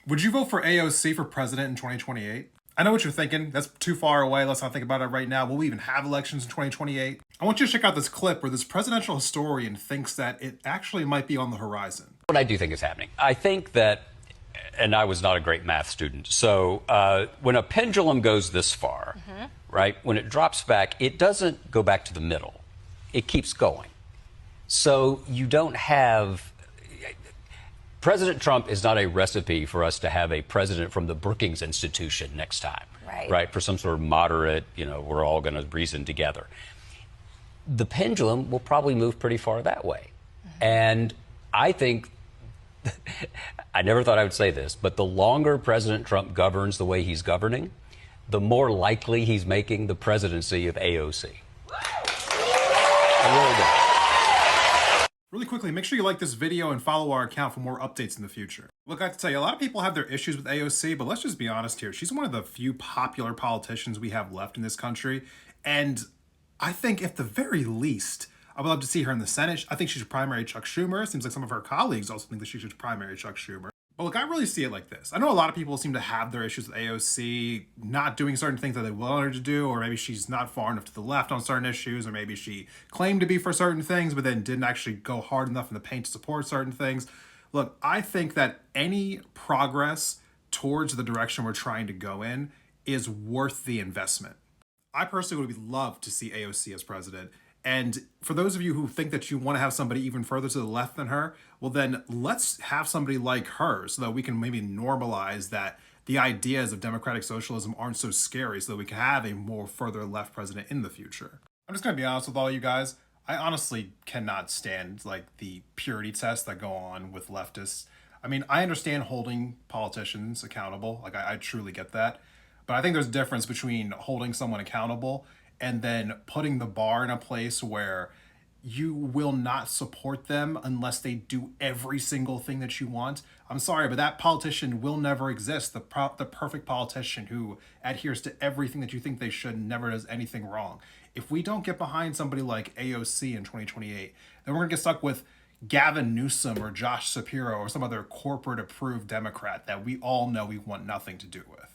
Would you vote for AOC for president in 2028? I know what you're thinking. That's too far away. Let's not think about it right now. Will we even have elections in 2028? I want you to check out this clip where this presidential historian thinks that it actually might be on the horizon. What I do think is happening. I think that, and I was not a great math student, so when a pendulum goes this far, right, when it drops back, it doesn't go back to the middle. It keeps going. So you don't have. President Trump is not a recipe for us to have a president from the Brookings Institution next time, right? For some sort of moderate, we're all going to reason together. The pendulum will probably move pretty far that way. And I think, I never thought I would say this, but the longer President Trump governs the way he's governing, the more likely he's making the presidency of AOC. I really do. Really quickly, make sure you like this video and follow our account for more updates in the future. Look, I have to tell you, a lot of people have their issues with AOC, but let's just be honest here. She's one of the few popular politicians we have left in this country. And I think at the very least, I would love to see her in the Senate. I think she should primary Chuck Schumer. Seems like some of her colleagues also think that she should primary Chuck Schumer. But look, I really see it like this. I know a lot of people seem to have their issues with AOC not doing certain things that they want her to do, or maybe she's not far enough to the left on certain issues, or maybe she claimed to be for certain things, but then didn't actually go hard enough in the paint to support certain things. Look, I think that any progress towards the direction we're trying to go in is worth the investment. I personally would love to see AOC as president. And for those of you who think that you want to have somebody even further to the left than her, well, then let's have somebody like her so that we can maybe normalize that the ideas of democratic socialism aren't so scary, so that we can have a more further left president in the future. I'm just going to be honest with all you guys. I honestly cannot stand the purity tests that go on with leftists. I mean, I understand holding politicians accountable. I truly get that. But I think there's a difference between holding someone accountable and then putting the bar in a place where you will not support them unless they do every single thing that you want. I'm sorry, but that politician will never exist. The perfect politician who adheres to everything that you think they should and never does anything wrong. If we don't get behind somebody like AOC in 2028, then we're going to get stuck with Gavin Newsom or Josh Shapiro or some other corporate approved Democrat that we all know we want nothing to do with.